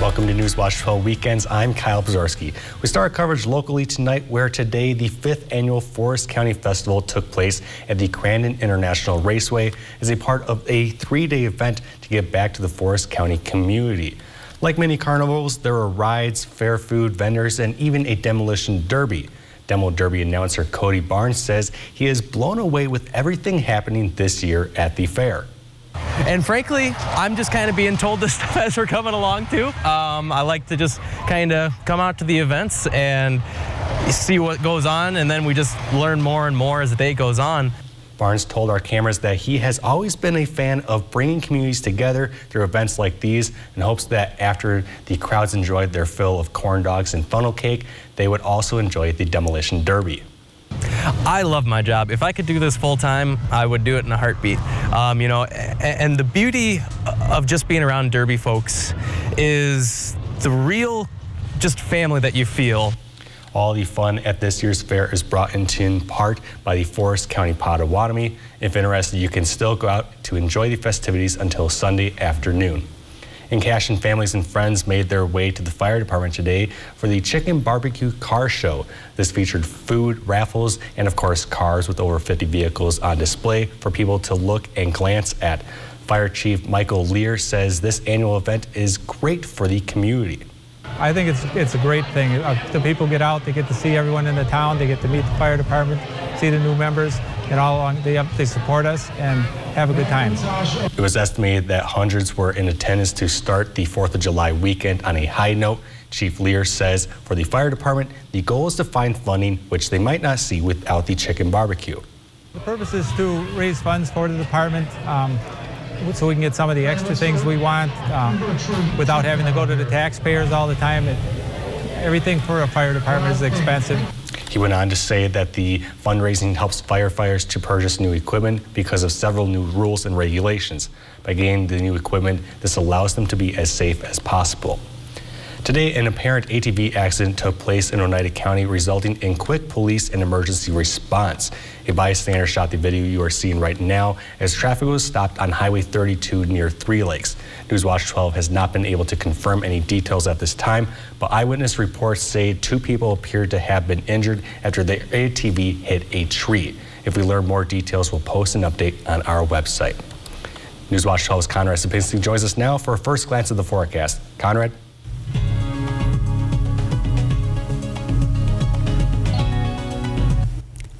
Welcome to Newswatch 12 Weekends. I'm Kyle Pazorski. We start coverage locally tonight, where today the 5th annual Forest County Festival took place at the Crandon International Raceway as a part of a 3-day event to give back to the Forest County community. Like many carnivals, there were rides, fair food, vendors, and even a demolition derby. Demo Derby announcer Cody Barnes says he is blown away with everything happening this year at the fair. And frankly, I'm just kind of being told this stuff as we're coming along too. I like to just kind of come out to the events and see what goes on, and then we just learn more and more as the day goes on. Barnes told our cameras that he has always been a fan of bringing communities together through events like these, and hopes that after the crowds enjoyed their fill of corn dogs and funnel cake, they would also enjoy the demolition derby. I love my job. If I could do this full time, I would do it in a heartbeat. You know, and the beauty of just being around Derby folks is the real just family that you feel. All the fun at this year's fair is brought into in part by the Forest County Potawatomi. If interested, you can still go out to enjoy the festivities until Sunday afternoon. In Cashion, families and friends made their way to the fire department today for the Chicken Barbecue Car Show. This featured food, raffles, and of course cars with over 50 vehicles on display for people to look and glance at. Fire Chief Michael Lear says this annual event is great for the community. I think it's a great thing. The people get out, they get to see everyone in the town, they get to meet the fire department, see the new members, and all along they support us and have a good time. It was estimated that hundreds were in attendance to start the 4th of July weekend on a high note. Chief Lear says for the fire department, the goal is to find funding, which they might not see without the chicken barbecue. The purpose is to raise funds for the department so we can get some of the extra things we want without having to go to the taxpayers all the time. Everything for a fire department is expensive. He went on to say that the fundraising helps firefighters to purchase new equipment because of several new rules and regulations. By getting the new equipment, this allows them to be as safe as possible. Today, an apparent ATV accident took place in Oneida County, resulting in quick police and emergency response. A bystander shot the video you are seeing right now as traffic was stopped on Highway 32 near Three Lakes. Newswatch 12 has not been able to confirm any details at this time, but eyewitness reports say 2 people appeared to have been injured after their ATV hit a tree. If we learn more details, we'll post an update on our website. Newswatch 12's Conrad Sapinski joins us now for a first glance at the forecast. Conrad?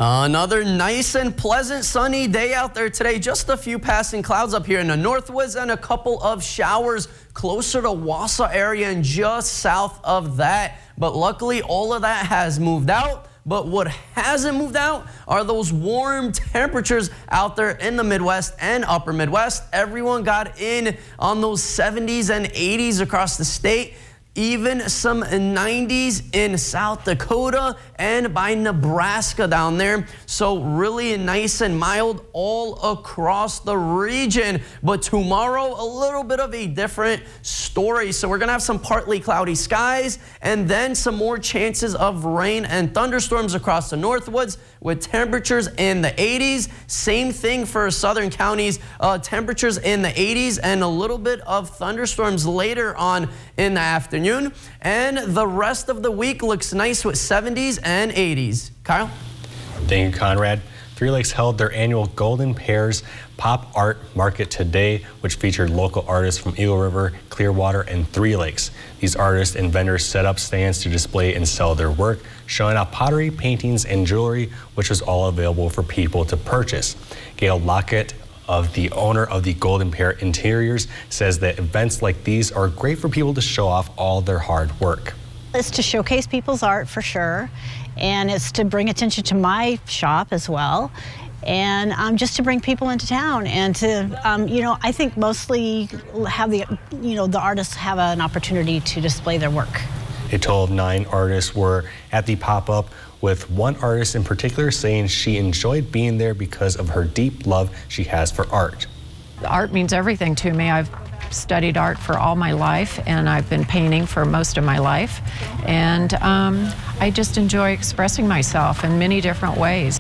Another nice and pleasant sunny day out there today. Just a few passing clouds up here in the northwoods and a couple of showers closer to Wausau area and just south of that. But luckily all of that has moved out. But what hasn't moved out are those warm temperatures out there in the Midwest and upper Midwest. Everyone got in on those 70s and 80s across the state. Even some 90s in South Dakota and by Nebraska down there. So really nice and mild all across the region. But tomorrow, a little bit of a different story. So we're going to have some partly cloudy skies and then some more chances of rain and thunderstorms across the northwoods with temperatures in the 80s. Same thing for southern counties, temperatures in the 80s and a little bit of thunderstorms later on in the afternoon. And the rest of the week looks nice with 70s and 80s. Kyle? Thank you, Conrad. Three Lakes held their annual Golden Pears Pop Art Market today, which featured local artists from Eagle River, Clearwater, and Three Lakes. These artists and vendors set up stands to display and sell their work, showing off pottery, paintings, and jewelry, which was all available for people to purchase. Gail Lockett, the owner of the Golden Pear Interiors, says that events like these are great for people to show off all their hard work. It's to showcase people's art for sure, and it's to bring attention to my shop as well, and just to bring people into town and to, you know, I think mostly have the artists have an opportunity to display their work. A total of 9 artists were at the pop-up, with one artist in particular saying she enjoyed being there because of her deep love she has for art. Art means everything to me. I've studied art for all my life, and I've been painting for most of my life, and I just enjoy expressing myself in many different ways.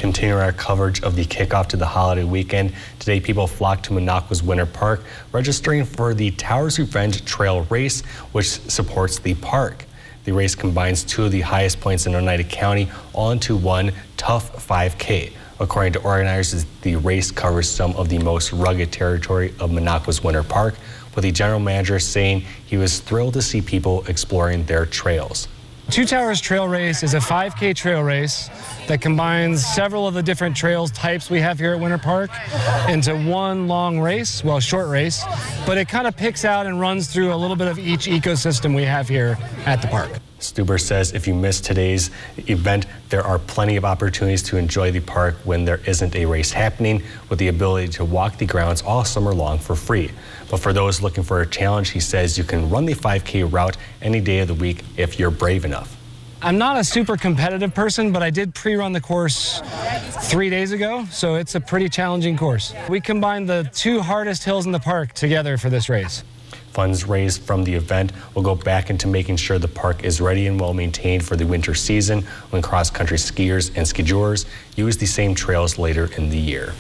Continuing our coverage of the kickoff to the holiday weekend, today people flocked to Minocqua's Winter Park, registering for the Towers Revenge Trail Race, which supports the park. The race combines two of the highest points in Oneida County all into one tough 5K. According to organizers, the race covers some of the most rugged territory of Minocqua's Winter Park, with the general manager saying he was thrilled to see people exploring their trails. Two Towers Trail Race is a 5K trail race that combines several of the different trails types we have here at Winter Park into one long race, well, short race, but it kind of picks out and runs through a little bit of each ecosystem we have here at the park. Stuber says if you miss today's event, there are plenty of opportunities to enjoy the park when there isn't a race happening, with the ability to walk the grounds all summer long for free. But for those looking for a challenge, he says you can run the 5K route any day of the week if you're brave enough. I'm not a super competitive person, but I did pre-run the course 3 days ago, so it's a pretty challenging course. We combined the two hardest hills in the park together for this race. Funds raised from the event will go back into making sure the park is ready and well maintained for the winter season when cross-country skiers and skijoers use the same trails later in the year.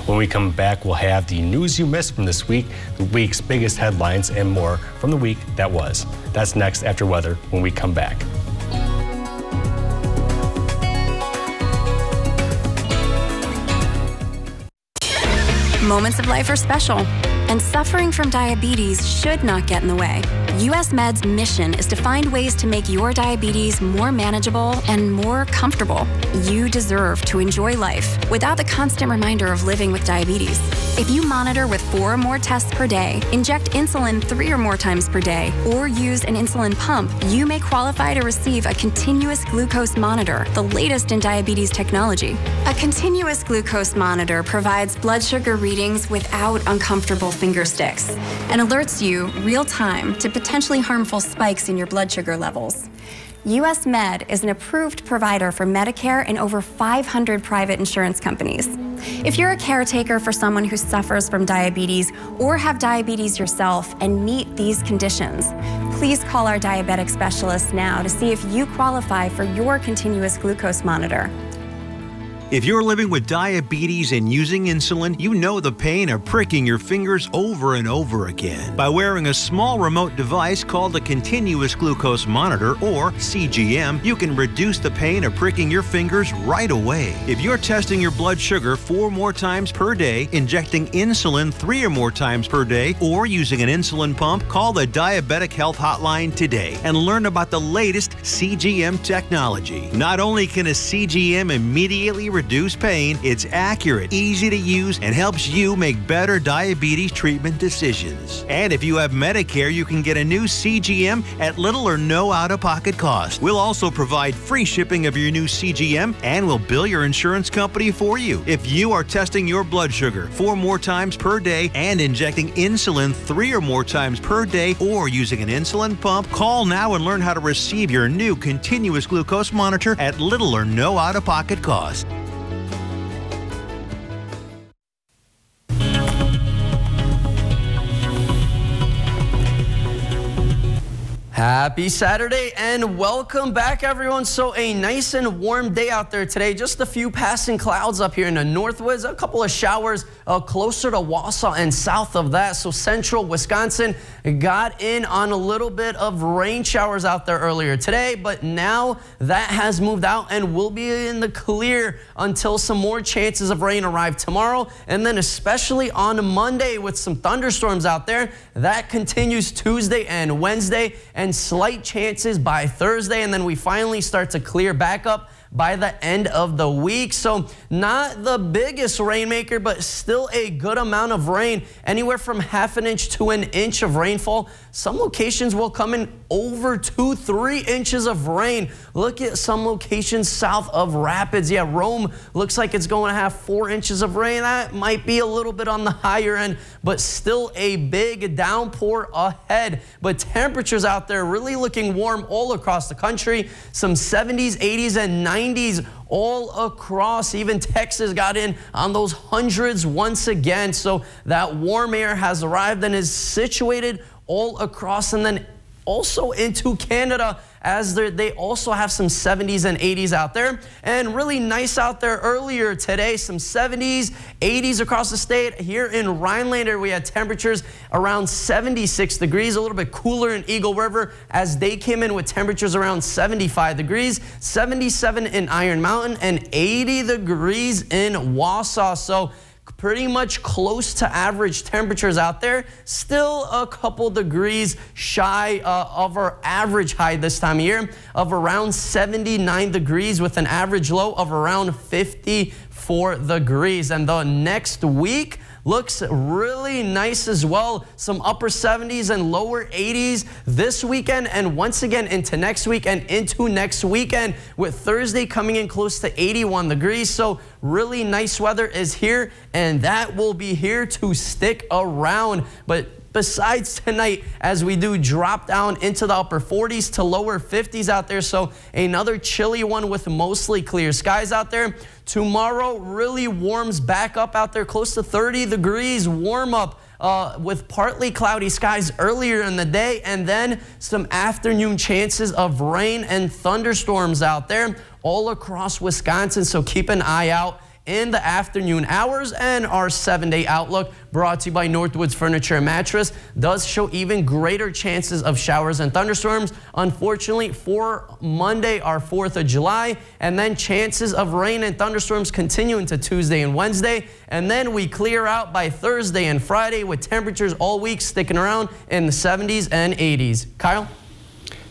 When we come back, we'll have the news you missed from this week, the week's biggest headlines, and more from the week that was. That's next after weather when we come back. Moments of life are special, and suffering from diabetes should not get in the way. US Med's mission is to find ways to make your diabetes more manageable and more comfortable. You deserve to enjoy life without the constant reminder of living with diabetes. If you monitor with 4 or more tests per day, inject insulin 3 or more times per day, or use an insulin pump, you may qualify to receive a continuous glucose monitor, the latest in diabetes technology. A continuous glucose monitor provides blood sugar readings without uncomfortable finger sticks and alerts you real time to potentially harmful spikes in your blood sugar levels. US Med is an approved provider for Medicare and over 500 private insurance companies. If you're a caretaker for someone who suffers from diabetes or have diabetes yourself and meet these conditions, please call our diabetic specialist now to see if you qualify for your continuous glucose monitor. If you're living with diabetes and using insulin, you know the pain of pricking your fingers over and over again. By wearing a small remote device called a continuous glucose monitor, or CGM, you can reduce the pain of pricking your fingers right away. If you're testing your blood sugar 4 more times per day, injecting insulin 3 or more times per day, or using an insulin pump, call the Diabetic Health Hotline today and learn about the latest CGM technology. Not only can a CGM immediately reduce pain, it's accurate, easy to use, and helps you make better diabetes treatment decisions. And if you have Medicare, you can get a new CGM at little or no out-of-pocket cost. We'll also provide free shipping of your new CGM, and we'll bill your insurance company for you. If you are testing your blood sugar 4 more times per day and injecting insulin 3 or more times per day, or using an insulin pump, call now and learn how to receive your new continuous glucose monitor at little or no out-of-pocket cost. Happy Saturday and welcome back, everyone. So a nice and warm day out there today. Just a few passing clouds up here in the northwoods. A couple of showers closer to Wausau and south of that. So central Wisconsin got in on a little bit of rain showers out there earlier today, but now that has moved out and we'll be in the clear until some more chances of rain arrive tomorrow, and then especially on Monday with some thunderstorms out there. That continues Tuesday and Wednesday, and slight chances by Thursday, and then we finally start to clear back up by the end of the week. So not the biggest rainmaker, but still a good amount of rain, anywhere from ½ an inch to an inch of rainfall. Some locations will come in over 2-3 inches of rain. Look at some locations south of Rapids. Yeah, Rome looks like it's going to have 4 inches of rain. That might be a little bit on the higher end, but still a big downpour ahead. But temperatures out there really looking warm all across the country. Some 70s, 80s, and 90s all across. Even Texas got in on those hundreds once again. So that warm air has arrived and is situated all across, and then also into Canada as they also have some 70s and 80s out there. And really nice out there earlier today, some 70s, 80s across the state. Here in Rhinelander, we had temperatures around 76 degrees, a little bit cooler in Eagle River as they came in with temperatures around 75 degrees, 77 in Iron Mountain, and 80 degrees in Wausau. So pretty much close to average temperatures out there. Still a couple degrees shy of our average high this time of year of around 79 degrees with an average low of around 54 degrees. And the next week looks really nice as well. Some upper 70s and lower 80s this weekend, and once again into next week and into next weekend, with Thursday coming in close to 81 degrees. So really nice weather is here, and that will be here to stick around. But besides tonight, as we do drop down into the upper 40s to lower 50s out there, so another chilly one with mostly clear skies out there. Tomorrow really warms back up out there, close to 30 degrees warm up with partly cloudy skies earlier in the day, and then some afternoon chances of rain and thunderstorms out there all across Wisconsin. So keep an eye out in the afternoon hours. And our 7-day outlook, brought to you by Northwoods Furniture and Mattress, does show even greater chances of showers and thunderstorms, unfortunately, for Monday, our 4th of July, and then chances of rain and thunderstorms continue into Tuesday and Wednesday, and then we clear out by Thursday and Friday with temperatures all week sticking around in the 70s and 80s. Kyle?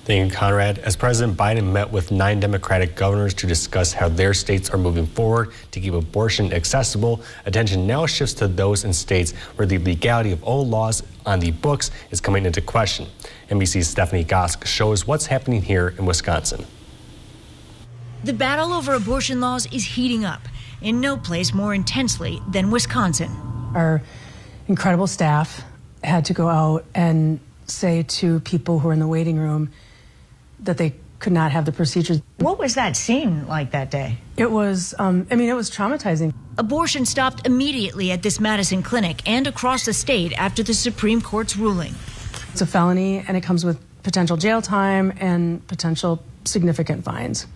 Thank you, Conrad. As President Biden met with 9 Democratic governors to discuss how their states are moving forward to keep abortion accessible, attention now shifts to those in states where the legality of old laws on the books is coming into question. NBC's Stephanie Gosk shows what's happening here in Wisconsin. The battle over abortion laws is heating up, in no place more intensely than Wisconsin. Our incredible staff had to go out and say to people who are in the waiting room that they could not have the procedures. What was that scene like that day? It was, it was traumatizing. Abortion stopped immediately at this Madison clinic and across the state after the Supreme Court's ruling. It's a felony, and it comes with potential jail time and potential significant fines.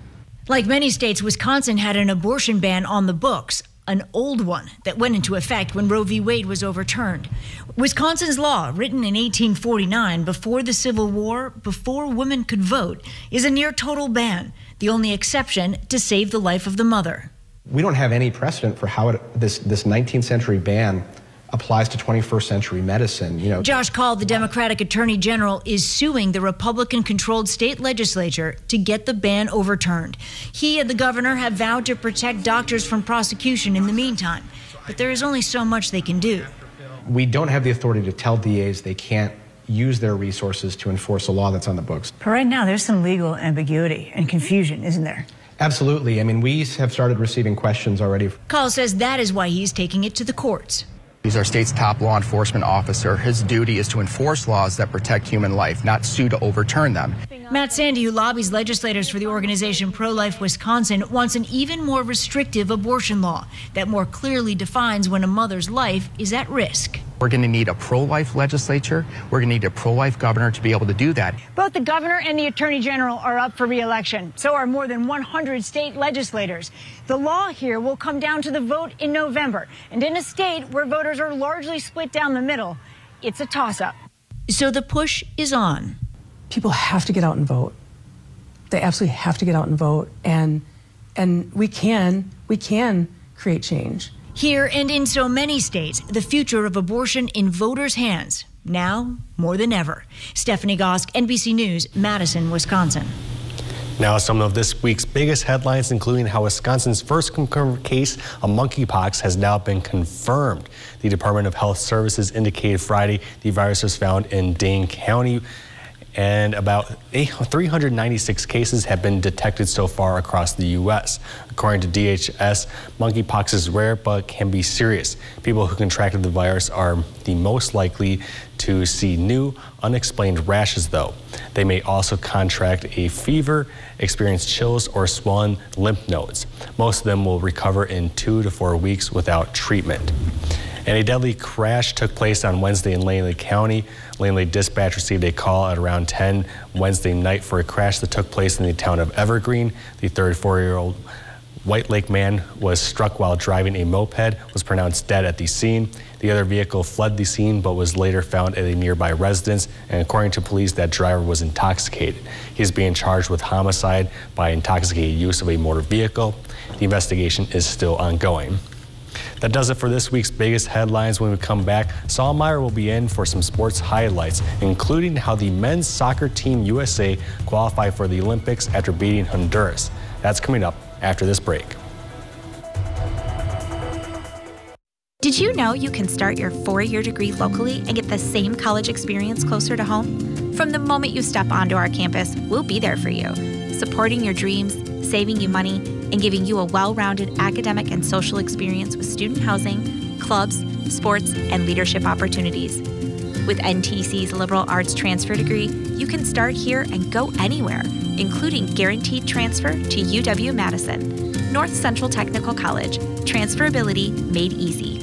Like many states, Wisconsin had an abortion ban on the books, an old one that went into effect when Roe v. Wade was overturned. Wisconsin's law, written in 1849, before the Civil War, before women could vote, is a near total ban, the only exception to save the life of the mother. We don't have any precedent for how this 19th century ban applies to 21st century medicine. You know, Josh Call, the Democratic Attorney General, is suing the Republican-controlled state legislature to get the ban overturned. He and the governor have vowed to protect doctors from prosecution in the meantime, but there is only so much they can do. We don't have the authority to tell DAs they can't use their resources to enforce a law that's on the books. But right now, there's some legal ambiguity and confusion, isn't there? Absolutely. I mean, we have started receiving questions already. Call says that is why he's taking it to the courts. He's our state's top law enforcement officer. His duty is to enforce laws that protect human life, not sue to overturn them. Matt Sandy, who lobbies legislators for the organization Pro-Life Wisconsin, wants an even more restrictive abortion law that more clearly defines when a mother's life is at risk. We're going to need a pro-life legislature. We're going to need a pro-life governor to be able to do that. Both the governor and the attorney general are up for re-election. So are more than 100 state legislators. The law here will come down to the vote in November. And in a state where voters are largely split down the middle, it's a toss-up. So the push is on. People have to get out and vote. They absolutely have to get out and vote. And we can create change. Here and in so many states, the future of abortion in voters' hands, now more than ever. Stephanie Gosk, NBC News, Madison, Wisconsin. Now, some of this week's biggest headlines, including how Wisconsin's first confirmed case of monkeypox has now been confirmed. The Department of Health Services indicated Friday the virus was found in Dane County, and about 396 cases have been detected so far across the U.S. According to DHS, monkeypox is rare but can be serious. People who contracted the virus are the most likely to see new, unexplained rashes, though. They may also contract a fever, experience chills, or swollen lymph nodes. Most of them will recover in 2 to 4 weeks without treatment. And a deadly crash took place on Wednesday in Langley County. Langley dispatch received a call at around 10 Wednesday night for a crash that took place in the town of Evergreen. The 34-year-old White Lake man was struck while driving a moped, was pronounced dead at the scene. The other vehicle fled the scene but was later found at a nearby residence, and according to police, that driver was intoxicated. He is being charged with homicide by intoxicated use of a motor vehicle. The investigation is still ongoing. That does it for this week's biggest headlines. When we come back, Saul Meyer will be in for some sports highlights, including how the men's soccer team USA qualified for the Olympics after beating Honduras. That's coming up after this break. Did you know you can start your 4-year degree locally and get the same college experience closer to home? From the moment you step onto our campus, we'll be there for you, supporting your dreams, saving you money, and giving you a well-rounded academic and social experience with student housing, clubs, sports, and leadership opportunities. With NTC's liberal arts transfer degree, you can start here and go anywhere, including guaranteed transfer to UW-Madison. North Central Technical College, transferability made easy.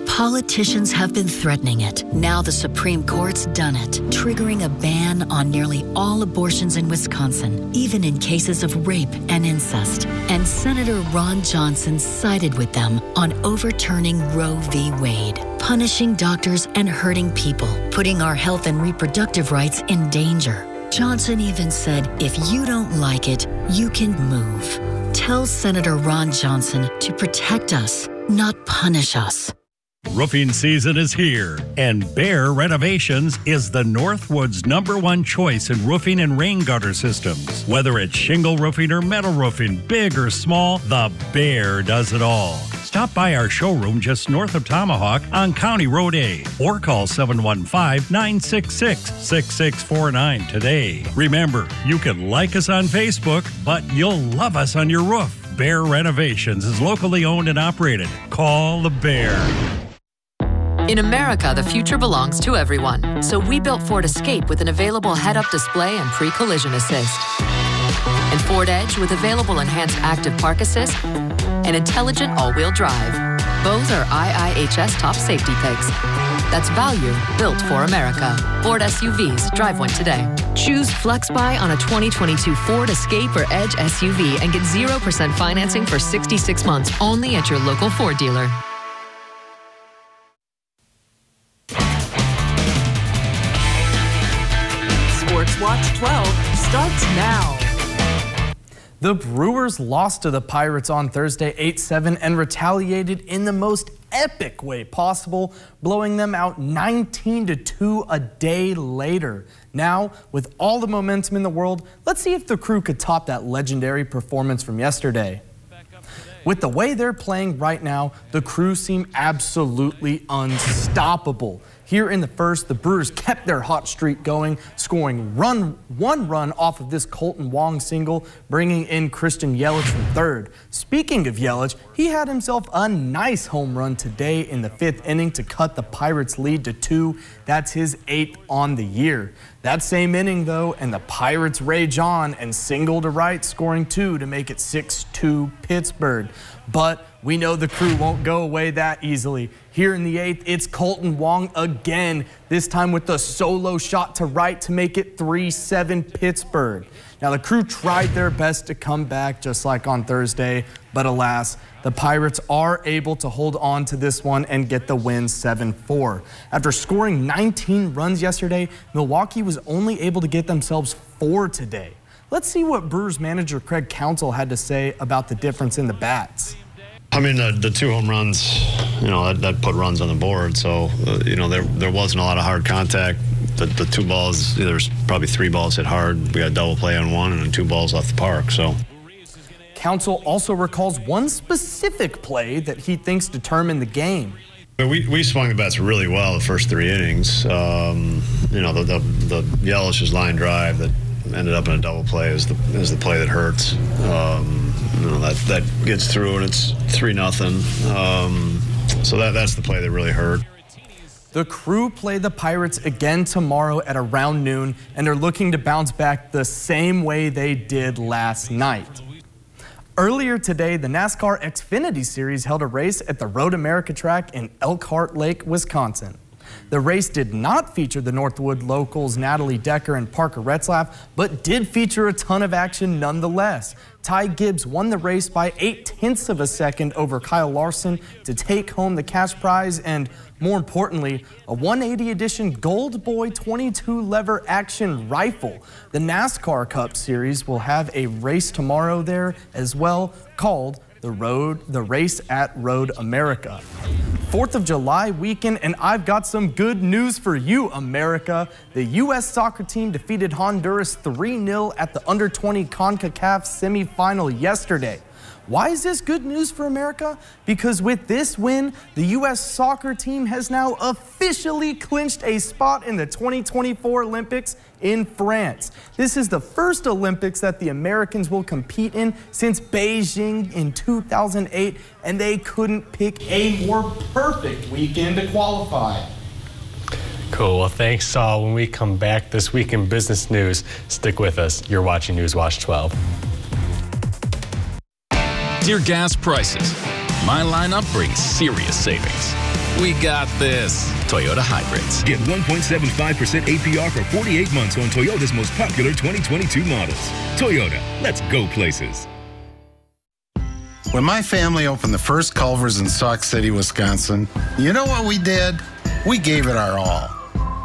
Politicians have been threatening it. Now the Supreme Court's done it, triggering a ban on nearly all abortions in Wisconsin, even in cases of rape and incest. And Senator Ron Johnson sided with them on overturning Roe v. Wade, punishing doctors and hurting people, putting our health and reproductive rights in danger. Johnson even said, if you don't like it, you can move. Tell Senator Ron Johnson to protect us, not punish us. Roofing season is here, and Bear Renovations is the Northwoods #1 choice in roofing and rain gutter systems. Whether it's shingle roofing or metal roofing, big or small, the Bear does it all. Stop by our showroom just north of Tomahawk on County Road A or call 715-966-6649 today. Remember, you can like us on Facebook, but you'll love us on your roof. Bear Renovations is locally owned and operated. Call the Bear. In America, the future belongs to everyone. So we built Ford Escape with an available head-up display and pre-collision assist. And Ford Edge with available enhanced active park assist and intelligent all-wheel drive. Both are IIHS top safety picks. That's value built for America. Ford SUVs. Drive one today. Choose FlexBuy on a 2022 Ford Escape or Edge SUV and get 0% financing for 66 months only at your local Ford dealer. Sports Watch 12 starts now. The Brewers lost to the Pirates on Thursday 8-7 and retaliated in the most epic way possible, blowing them out 19-2 a day later. Now, with all the momentum in the world, let's see if the Crew could top that legendary performance from yesterday. With the way they're playing right now, the Crew seem absolutely unstoppable. Here in the first, the Brewers kept their hot streak going, scoring one run off of this Colton Wong single, bringing in Christian Yelich from third. Speaking of Yelich, he had himself a nice home run today in the 5th inning to cut the Pirates' lead to 2. That's his 8th on the year. That same inning, though, and the Pirates rage on and single to right, scoring 2 to make it 6-2 Pittsburgh. But we know the Crew won't go away that easily. Here in the 8th, it's Colton Wong again, this time with a solo shot to right to make it 3-7 Pittsburgh. Now, the Crew tried their best to come back just like on Thursday, but alas, the Pirates are able to hold on to this one and get the win 7-4. After scoring 19 runs yesterday, Milwaukee was only able to get themselves 4 today. Let's see what Brewers manager Craig Counsell had to say about the difference in the bats. I mean, the 2 home runs, that put runs on the board. So, there wasn't a lot of hard contact. The 2 balls, there's probably 3 balls hit hard. We got double play on 1 and then 2 balls off the park. So, Counsell also recalls one specific play that he thinks determined the game. We swung the bats really well the first 3 innings. The Yelish's line drive that ended up in a double play is the play that hurts. That gets through and it's 3-0. So that's the play that really hurt. The Crew play the Pirates again tomorrow at around noon, and they're looking to bounce back the same way they did last night. Earlier today, the NASCAR Xfinity Series held a race at the Road America track in Elkhart Lake, Wisconsin. The race did not feature the Northwood locals Natalie Decker and Parker Retzlaff, but did feature a ton of action nonetheless. Ty Gibbs won the race by 0.8 of a second over Kyle Larson to take home the cash prize and, more importantly, a 180 edition Gold Boy 22 lever action rifle. The NASCAR Cup Series will have a race tomorrow there as well, called the Race at Road America. 4th of July weekend, and I've got some good news for you, America. The U.S. soccer team defeated Honduras 3-0 at the Under-20 CONCACAF semifinal yesterday. Why is this good news for America? Because with this win, the U.S. soccer team has now officially clinched a spot in the 2024 Olympics in France. This is the first Olympics that the Americans will compete in since Beijing in 2008, and they couldn't pick a more perfect weekend to qualify. Cool. Well, thanks, Saul. When we come back this week in business news, stick with us. You're watching Newswatch 12. Dear gas prices, my lineup brings serious savings. We got this. Toyota Hybrids. Get 1.75% APR for 48 months on Toyota's most popular 2022 models. Toyota, let's go places. When my family opened the first Culver's in Sauk City, Wisconsin, you know what we did? We gave it our all,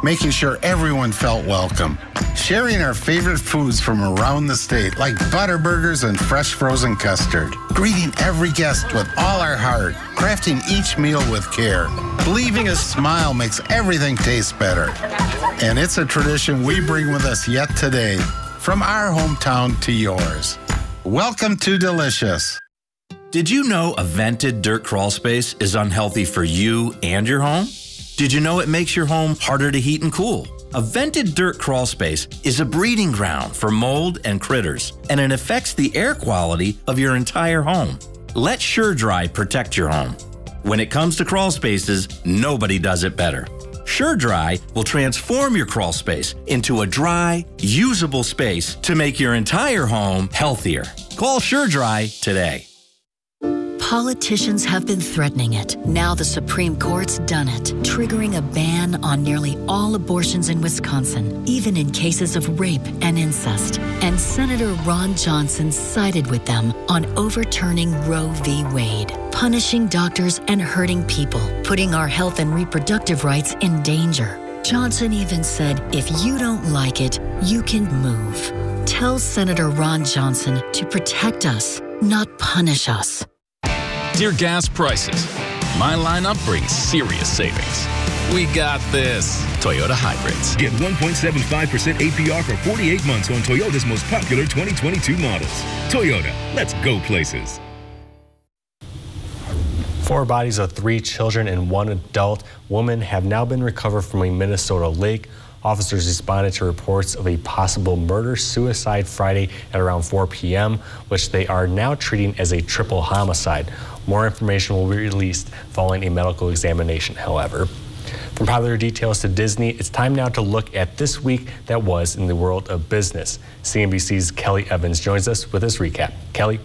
making sure everyone felt welcome. Sharing our favorite foods from around the state, like butter burgers and fresh frozen custard. Greeting every guest with all our heart, crafting each meal with care. Believing a smile makes everything taste better. And it's a tradition we bring with us yet today, from our hometown to yours. Welcome to Delicious. Did you know a vented dirt crawl space is unhealthy for you and your home? Did you know it makes your home harder to heat and cool? A vented dirt crawl space is a breeding ground for mold and critters, and it affects the air quality of your entire home. Let SureDry protect your home. When it comes to crawl spaces, nobody does it better. SureDry will transform your crawl space into a dry, usable space to make your entire home healthier. Call SureDry today. Politicians have been threatening it. Now the Supreme Court's done it, triggering a ban on nearly all abortions in Wisconsin, even in cases of rape and incest. And Senator Ron Johnson sided with them on overturning Roe v. Wade, punishing doctors and hurting people, putting our health and reproductive rights in danger. Johnson even said, if you don't like it, you can move. Tell Senator Ron Johnson to protect us, not punish us. Dear gas prices, my lineup brings serious savings. We got this. Toyota Hybrids. Get 1.75% APR for 48 months on Toyota's most popular 2022 models. Toyota, let's go places. 4 bodies of 3 children and 1 adult woman have now been recovered from a Minnesota lake. Officers responded to reports of a possible murder-suicide Friday at around 4 p.m., which they are now treating as a triple homicide. More information will be released following a medical examination, however. From popular details to Disney, it's time now to look at this week that was in the world of business. CNBC's Kelly Evans joins us with this recap. Kelly?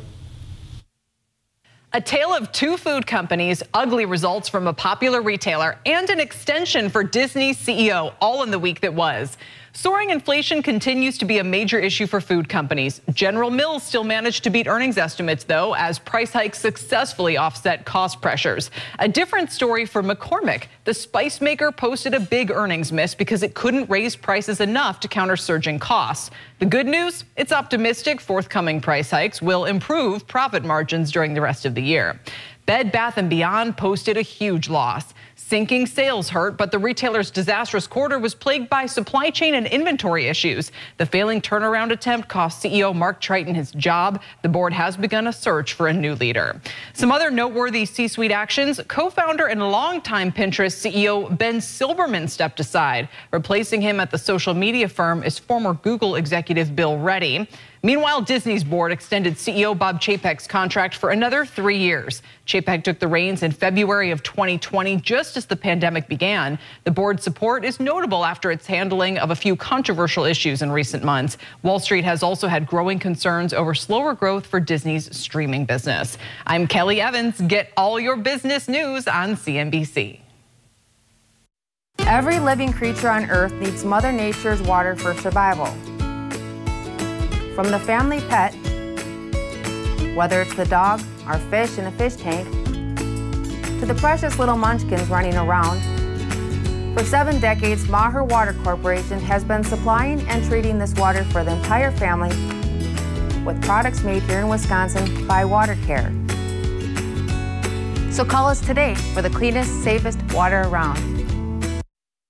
A tale of 2 food companies, ugly results from a popular retailer, and an extension for Disney's CEO, all in the week that was. Soaring inflation continues to be a major issue for food companies. General Mills still managed to beat earnings estimates, though, as price hikes successfully offset cost pressures. A different story for McCormick. The spice maker posted a big earnings miss because it couldn't raise prices enough to counter surging costs. The good news? It's optimistic forthcoming price hikes will improve profit margins during the rest of the year. Bed Bath & Beyond posted a huge loss. Sinking sales hurt, but the retailer's disastrous quarter was plagued by supply chain and inventory issues. The failing turnaround attempt cost CEO Mark Triton his job. The board has begun a search for a new leader. Some other noteworthy C-suite actions: co-founder and longtime Pinterest CEO Ben Silbermann stepped aside. Replacing him at the social media firm is former Google executive Bill Reddy. Meanwhile, Disney's board extended CEO Bob Chapek's contract for another 3 years. Chapek took the reins in February of 2020, just as the pandemic began. The board's support is notable after its handling of a few controversial issues in recent months. Wall Street has also had growing concerns over slower growth for Disney's streaming business. I'm Kelly Evans. Get all your business news on CNBC. Every living creature on Earth needs Mother Nature's water for survival. From the family pet, whether it's the dog, our fish in a fish tank, to the precious little munchkins running around, for 7 decades, Maher Water Corporation has been supplying and treating this water for the entire family with products made here in Wisconsin by Water Care. So call us today for the cleanest, safest water around.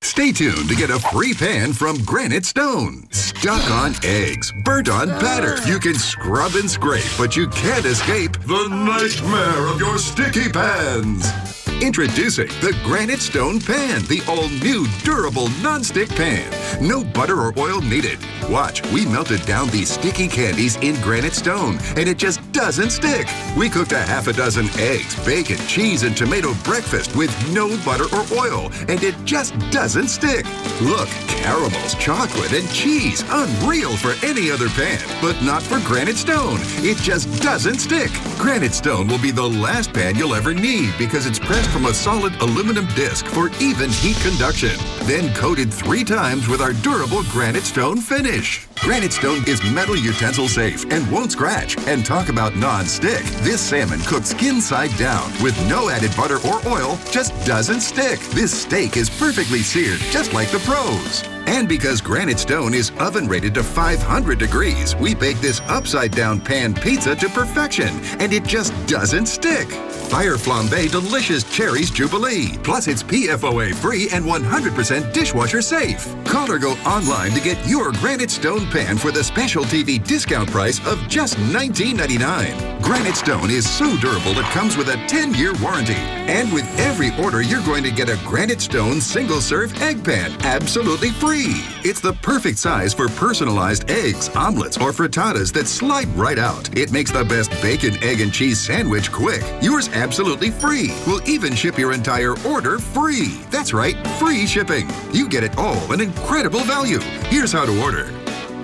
Stay tuned to get a free pan from Granite Stone. Stuck on eggs, burnt on batter. You can scrub and scrape, but you can't escape the nightmare of your sticky pans. Introducing the Granite Stone Pan, the all-new durable non-stick pan. No butter or oil needed. Watch, we melted down these sticky candies in Granite Stone, and it just doesn't stick. We cooked a half a dozen eggs, bacon, cheese, and tomato breakfast with no butter or oil, and it just doesn't stick. Look, caramels, chocolate, and cheese. Unreal for any other pan, but not for Granite Stone. It just doesn't stick. Granite Stone will be the last pan you'll ever need because it's pressed from a solid aluminum disc for even heat conduction, then coated 3 times with our durable Granite Stone finish. Granite Stone is metal utensil safe and won't scratch. And talk about non-stick. This salmon cooked skin side down with no added butter or oil just doesn't stick. This steak is perfectly seared just like the pros. And because Granite Stone is oven rated to 500 degrees, we bake this upside down pan pizza to perfection, and it just doesn't stick. Fire Flambe Delicious Cherries Jubilee. Plus, it's PFOA free and 100% dishwasher safe. Call or go online to get your Granite Stone pan for the special TV discount price of just $19.99. Granite Stone is so durable it comes with a 10-year warranty. And with every order, you're going to get a Granite Stone single-serve egg pan absolutely free. It's the perfect size for personalized eggs, omelets, or frittatas that slide right out. It makes the best bacon, egg, and cheese sandwich quick. Yours absolutely free. We'll even ship your entire order free. That's right, free shipping. You get it all, an incredible value. Here's how to order.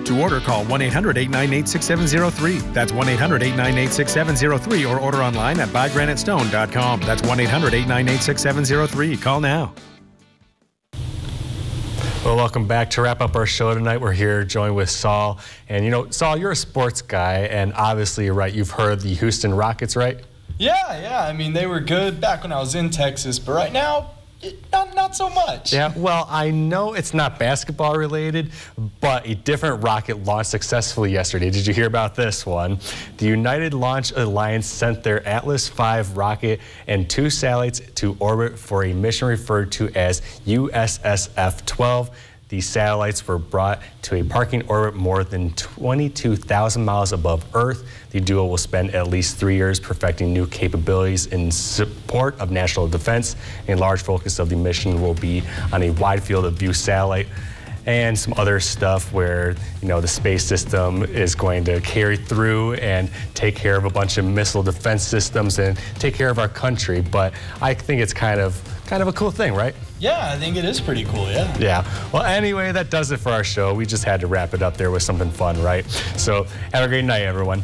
To order, call 1-800-898-6703. That's 1-800-898-6703 or order online at buygranitestone.com. That's 1-800-898-6703. Call now. Well, welcome back. To wrap up our show tonight, we're here joined with Saul. And you know, Saul, you're a sports guy, and obviously, you're right, you've heard the Houston Rockets, right? Yeah. I mean, they were good back when I was in Texas, but right now, not so much. Yeah, well, I know it's not basketball related, but a different rocket launched successfully yesterday. Did you hear about this one? The United Launch Alliance sent their Atlas V rocket and 2 satellites to orbit for a mission referred to as USSF-12. These satellites were brought to a parking orbit more than 22,000 miles above Earth. The duo will spend at least 3 years perfecting new capabilities in support of national defense. A large focus of the mission will be on a wide field of view satellite and some other stuff where, you know, the space system is going to carry through and take care of a bunch of missile defense systems and take care of our country. But I think it's kind of a cool thing, right? Yeah, I think it is pretty cool, yeah. Yeah. Well, anyway, that does it for our show. We just had to wrap it up there with something fun, right? So have a great night, everyone.